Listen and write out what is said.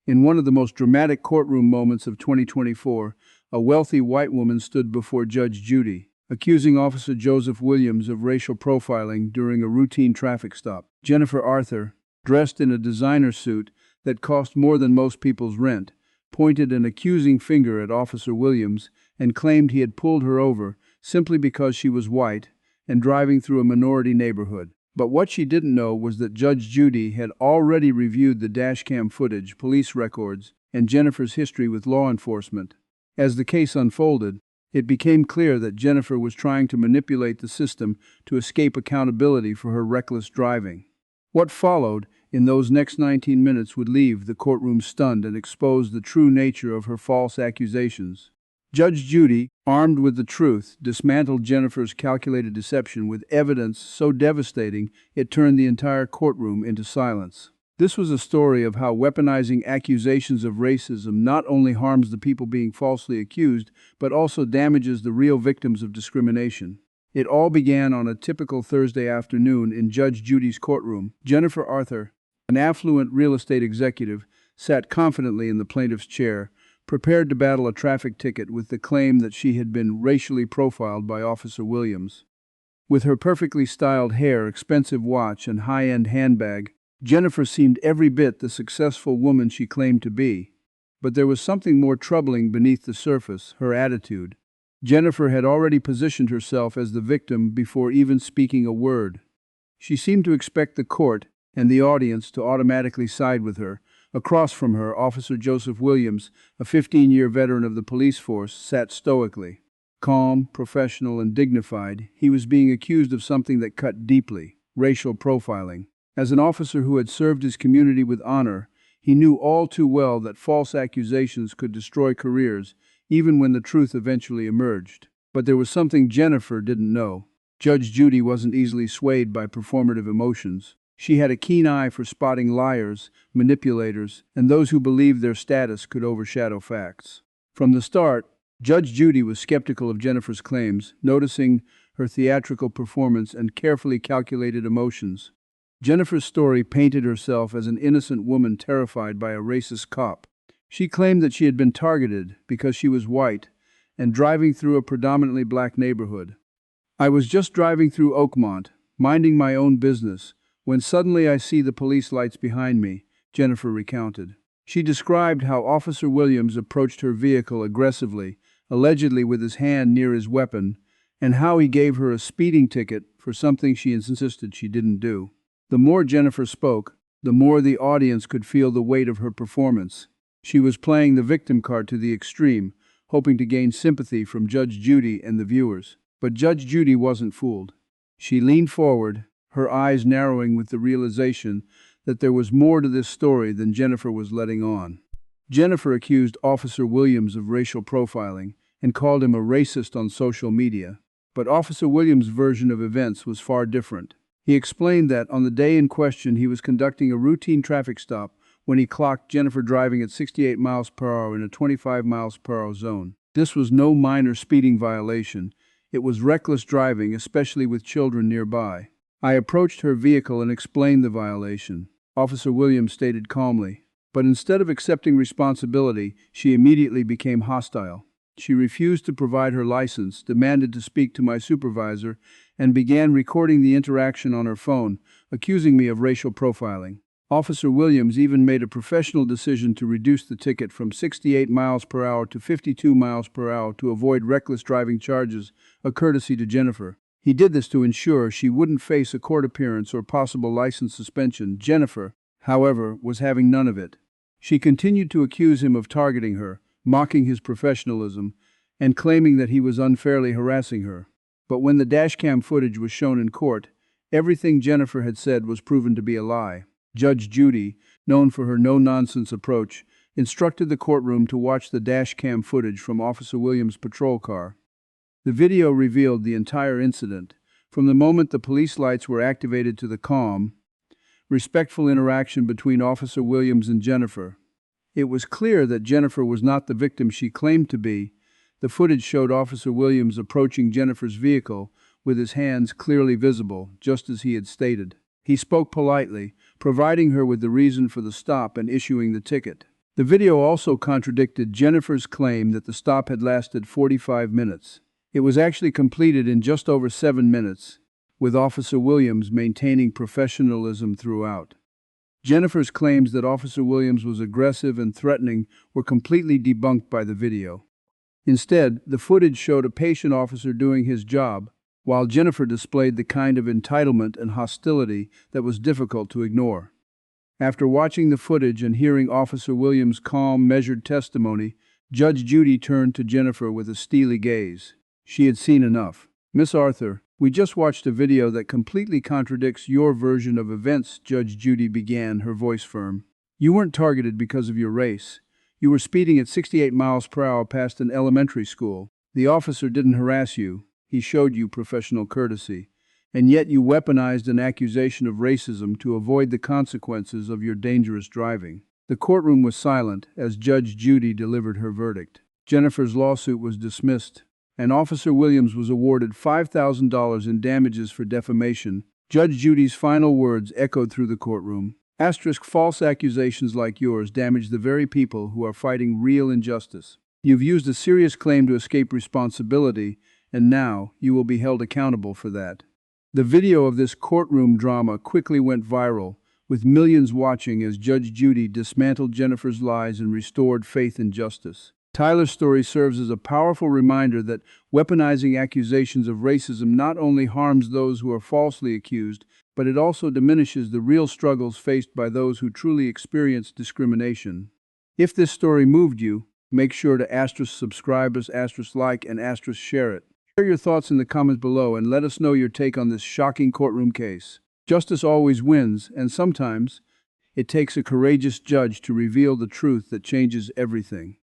In one of the most dramatic courtroom moments of 2024, a wealthy white woman stood before Judge Judy, accusing Officer Joseph Williams of racial profiling during a routine traffic stop. Jennifer Arthur, dressed in a designer suit that cost more than most people's rent, pointed an accusing finger at Officer Williams and claimed he had pulled her over simply because she was white and driving through a minority neighborhood. But what she didn't know was that Judge Judy had already reviewed the dashcam footage, police records, and Jennifer's history with law enforcement. As the case unfolded, it became clear that Jennifer was trying to manipulate the system to escape accountability for her reckless driving. What followed in those next 19 minutes would leave the courtroom stunned and expose the true nature of her false accusations. Judge Judy, armed with the truth, dismantled Jennifer's calculated deception with evidence so devastating it turned the entire courtroom into silence. This was a story of how weaponizing accusations of racism not only harms the people being falsely accused, but also damages the real victims of discrimination. It all began on a typical Thursday afternoon in Judge Judy's courtroom. Jennifer Arthur, an affluent real estate executive, sat confidently in the plaintiff's chair, prepared to battle a traffic ticket with the claim that she had been racially profiled by Officer Williams. With her perfectly styled hair, expensive watch, and high-end handbag, Jennifer seemed every bit the successful woman she claimed to be. But there was something more troubling beneath the surface: her attitude. Jennifer had already positioned herself as the victim before even speaking a word. She seemed to expect the court and the audience to automatically side with her. Across from her, Officer Joseph Williams, a 15-year veteran of the police force, sat stoically. Calm, professional, and dignified, he was being accused of something that cut deeply: racial profiling. As an officer who had served his community with honor, he knew all too well that false accusations could destroy careers, even when the truth eventually emerged. But there was something Jennifer didn't know. Judge Judy wasn't easily swayed by performative emotions. She had a keen eye for spotting liars, manipulators, and those who believed their status could overshadow facts. From the start, Judge Judy was skeptical of Jennifer's claims, noticing her theatrical performance and carefully calculated emotions. Jennifer's story painted herself as an innocent woman terrified by a racist cop. She claimed that she had been targeted because she was white and driving through a predominantly black neighborhood. "I was just driving through Oakmont, minding my own business, when suddenly I see the police lights behind me," Jennifer recounted. She described how Officer Williams approached her vehicle aggressively, allegedly with his hand near his weapon, and how he gave her a speeding ticket for something she insisted she didn't do. The more Jennifer spoke, the more the audience could feel the weight of her performance. She was playing the victim card to the extreme, hoping to gain sympathy from Judge Judy and the viewers. But Judge Judy wasn't fooled. She leaned forward, her eyes narrowing with the realization that there was more to this story than Jennifer was letting on. Jennifer accused Officer Williams of racial profiling and called him a racist on social media. But Officer Williams' version of events was far different. He explained that on the day in question he was conducting a routine traffic stop when he clocked Jennifer driving at 68 miles per hour in a 25 miles per hour zone. This was no minor speeding violation. It was reckless driving, especially with children nearby. "I approached her vehicle and explained the violation," Officer Williams stated calmly. But instead of accepting responsibility, she immediately became hostile. She refused to provide her license, demanded to speak to my supervisor, and began recording the interaction on her phone, accusing me of racial profiling. Officer Williams even made a professional decision to reduce the ticket from 68 miles per hour to 52 miles per hour to avoid reckless driving charges, a courtesy to Jennifer. He did this to ensure she wouldn't face a court appearance or possible license suspension. Jennifer, however, was having none of it. She continued to accuse him of targeting her, mocking his professionalism, and claiming that he was unfairly harassing her. But when the dashcam footage was shown in court, everything Jennifer had said was proven to be a lie. Judge Judy, known for her no-nonsense approach, instructed the courtroom to watch the dashcam footage from Officer Williams' patrol car. The video revealed the entire incident, from the moment the police lights were activated to the calm, respectful interaction between Officer Williams and Jennifer. It was clear that Jennifer was not the victim she claimed to be. The footage showed Officer Williams approaching Jennifer's vehicle with his hands clearly visible, just as he had stated. He spoke politely, providing her with the reason for the stop and issuing the ticket. The video also contradicted Jennifer's claim that the stop had lasted 45 minutes. It was actually completed in just over 7 minutes, with Officer Williams maintaining professionalism throughout. Jennifer's claims that Officer Williams was aggressive and threatening were completely debunked by the video. Instead, the footage showed a patient officer doing his job, while Jennifer displayed the kind of entitlement and hostility that was difficult to ignore. After watching the footage and hearing Officer Williams' calm, measured testimony, Judge Judy turned to Jennifer with a steely gaze. She had seen enough. "Miss Arthur, we just watched a video that completely contradicts your version of events," Judge Judy began, her voice firm. "You weren't targeted because of your race. You were speeding at 68 miles per hour past an elementary school. The officer didn't harass you. He showed you professional courtesy. And yet you weaponized an accusation of racism to avoid the consequences of your dangerous driving." The courtroom was silent as Judge Judy delivered her verdict. Jennifer's lawsuit was dismissed, and Officer Williams was awarded $5,000 in damages for defamation. Judge Judy's final words echoed through the courtroom. False accusations like yours damage the very people who are fighting real injustice. You've used a serious claim to escape responsibility, and now you will be held accountable for that. The video of this courtroom drama quickly went viral, with millions watching as Judge Judy dismantled Jennifer's lies and restored faith in justice. Tyler's story serves as a powerful reminder that weaponizing accusations of racism not only harms those who are falsely accused, but it also diminishes the real struggles faced by those who truly experience discrimination. If this story moved you, make sure to subscribe, like, and share it. Share your thoughts in the comments below and let us know your take on this shocking courtroom case. Justice always wins, and sometimes it takes a courageous judge to reveal the truth that changes everything.